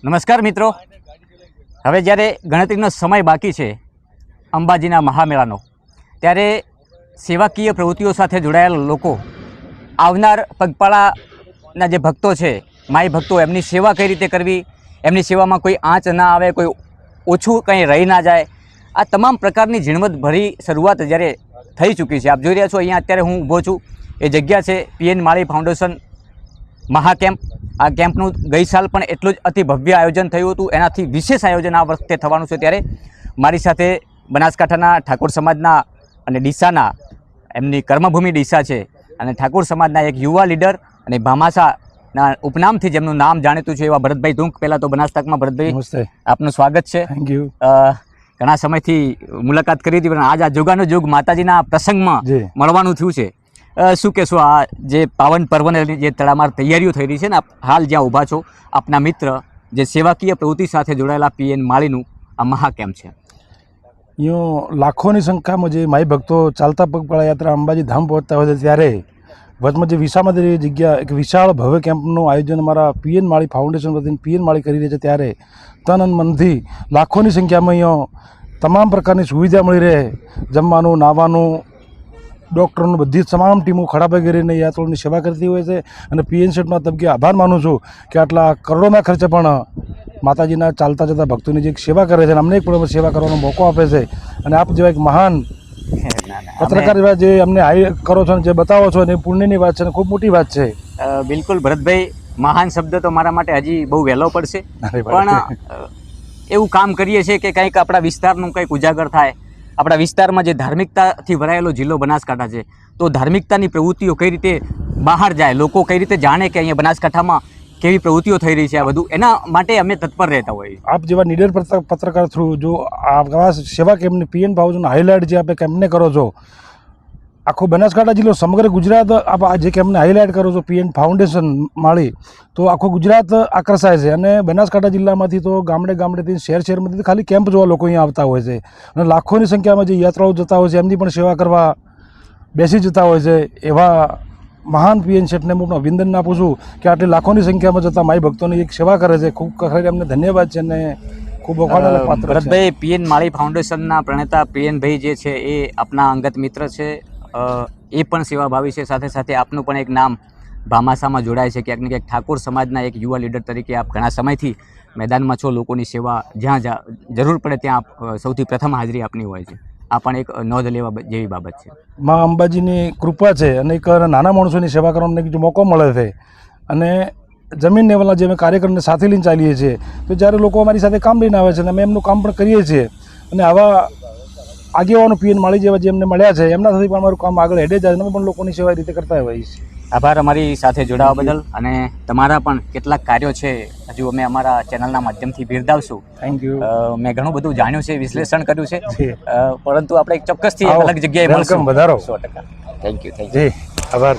નમસ્કાર મિત્રો, હવે જ્યારે ગણતરીનો સમય બાકી છે અંબાજીના મહામેળાનો, ત્યારે સેવાકીય પ્રવૃત્તિઓ સાથે જોડાયેલા લોકો, આવનાર પગપાળાના જે ભક્તો છે, માઈ ભક્તો, એમની સેવા કઈ રીતે કરવી, એમની સેવામાં કોઈ આંચ ના આવે, કોઈ ઓછું કંઈ રહી ના જાય, આ તમામ પ્રકારની ઝીણવટભરી શરૂઆત જ્યારે થઈ ચૂકી છે. આપ જોઈ રહ્યા છો અહીંયા અત્યારે હું ઊભો છું, એ જગ્યા છે પીએન માળી ફાઉન્ડેશન મહાકેમ્પ. આ કેમ્પનું ગઈ સાલ પણ એટલું જ અતિ ભવ્ય આયોજન થયું હતું, એનાથી વિશેષ આયોજન આ વખતે થવાનું છે. ત્યારે મારી સાથે બનાસકાંઠાના ઠાકોર સમાજના અને ડીસાના, એમની કર્મભૂમિ ડીસા છે, અને ઠાકોર સમાજના એક યુવા લીડર અને ભામાસાના ઉપનામથી જેમનું નામ જાણીતું છે એવા ભરતભાઈ ધુંક. પહેલાં તો બનાસકાંઠામાં ભરતભાઈ, આપનું સ્વાગત છે. Thank you. ઘણા સમયથી મુલાકાત કરી હતી, પણ આજ આ જોગાનો જોગ માતાજીના પ્રસંગમાં મળવાનું થયું છે. શું કહેશો, આ જે પાવન પર્વને જે તડામાર તૈયારીઓ થઈ રહી છે ને, હાલ જ્યાં ઊભા છો, આપના મિત્ર જે સેવાકીય પ્રવૃત્તિ સાથે જોડાયેલા પીએન માળીનું આ મહાકેમ્પ છે. અહીંયા લાખોની સંખ્યામાં જે માઈ ભક્તો ચાલતા પગપાળા યાત્રા અંબાજી ધામ પહોંચતા હોય છે, ત્યારે વચમાં જે વિસામાંથી જગ્યા એક વિશાળ ભવ્ય કેમ્પનું આયોજન અમારા પીએન માળી ફાઉન્ડેશન વતીને પીએન માળી કરી રહી છે. ત્યારે તન અને મનથી લાખોની સંખ્યામાં અહીંયા તમામ પ્રકારની સુવિધા મળી રહે, જમવાનું, નાહવાનું, ડૉક્ટરોની બધી જ તમામ ટીમો ખડા પગે યાત્રાઓની સેવા કરતી હોય છે. અને પીએન સેટમાં તબકે આભાર માનું છું કે આટલા કરોડોના ખર્ચે પણ માતાજીના ચાલતા જતા ભક્તોની જે સેવા કરે છે, અને અમને પણ સેવા કરવાનો મોકો આપે છે. અને આપ જેવા એક મહાન પત્રકાર એવા જે અમને હાઈ કરો છો, જે બતાવો છો, એ પુણ્યની વાત છે અને ખૂબ મોટી વાત છે. બિલકુલ ભરતભાઈ, મહાન શબ્દ તો મારા માટે હજી બહુ વહેલો પડશે, પણ એવું કામ કરીએ છીએ કે કંઈક આપણા વિસ્તારનું કંઈક ઉજાગર થાય. આપણા વિસ્તારમાં જે ધાર્મિકતાથી ભરાયેલો જિલ્લો બનાસકાંઠા છે, તો ધાર્મિકતાની પ્રવૃત્તિઓ કઈ રીતે બહાર જાય, લોકો કઈ રીતે જાણે કે અહીંયા બનાસકાંઠામાં કેવી પ્રવૃત્તિઓ થઈ રહી છે, આ બધું એના માટે અમે તત્પર રહેતા હોઈએ. આપ જેવા નીડર પત્રકાર થ્રુ જો આ સેવા કેમ્પની પીએન ફાઉન્ડેશન હાઇલાઇટ જે આપણે કેમ્પને કરો છો, આખો બનાસકાંઠા જિલ્લો, સમગ્ર ગુજરાત આપ આ જે કેમ્પને હાઇલાઇટ કરો છો પીએન ફાઉન્ડેશન માળી, તો આખું ગુજરાત આકર્ષાય છે. અને બનાસકાંઠા જિલ્લામાંથી તો ગામડેથી શહેરમાંથી ખાલી કેમ્પ જોવા લોકો અહીંયા આવતા હોય છે, અને લાખોની સંખ્યામાં જે યાત્રાઓ જતા હોય છે એમની પણ સેવા કરવા બેસી જતા હોય છે. એવા મહાન પીએન શેઠને હું પણ અભિનંદન આપું છું કે આટલી લાખોની સંખ્યામાં જતા માઈ ભક્તોની એક સેવા કરે છે. ખૂબ ખરેખર એમને ધન્યવાદ છે અને ખૂબ વખાણવાના પાત્ર છે. ભરતભાઈ, પીએન માળી ફાઉન્ડેશનના પ્રણેતા પીએનભાઈ જે છે એ આપના અંગત મિત્ર છે, એ પણ સેવાભાવી છે. સાથે સાથે આપનું પણ એક નામ ભામાસામાં જોડાય છે. ક્યાંક ને ક્યાંક ઠાકોર સમાજના એક યુવા લીડર તરીકે આપ ઘણા સમયથી મેદાનમાં છો, લોકોની સેવા જ્યાં જરૂર પડે ત્યાં આપ સૌથી પ્રથમ હાજરી આપની હોય છે. આ પણ એક નોંધ લેવા જેવી બાબત છે. મા અંબાજીની કૃપા છે અને એક નાના માણસોની સેવા કરવાનો એક મોકો મળે છે. અને જમીન લેવલના જે અમે કાર્યક્રમને સાથે લઈને ચાલીએ છીએ, તો જ્યારે લોકો અમારી સાથે કામ લઈને આવે છે અને અમે એમનું કામ પણ કરીએ છીએ, અને આવા આગેવાનો પીએન માળી જેવા જે અમને મળ્યા છે, એમના સાથે પણ અમારું કામ આગળ હેડે જાય, અમે પણ લોકોની સેવા રીતે કરતા હોઈએ છીએ. આભાર અમારી સાથે જોડાવા બદલ, અને તમારા પણ કેટલાક કાર્યો છે હજુ અમે અમારા ચેનલના માધ્યમથી બિરદાવશું. Thank you. મેં ઘણું બધું જાણ્યું છે, વિશ્લેષણ કર્યું છે, પરંતુ આપણે ચોક્કસથી અલગ જગ્યાએ વેલકમ, વધારો. 100%. Thank you. જી આભાર.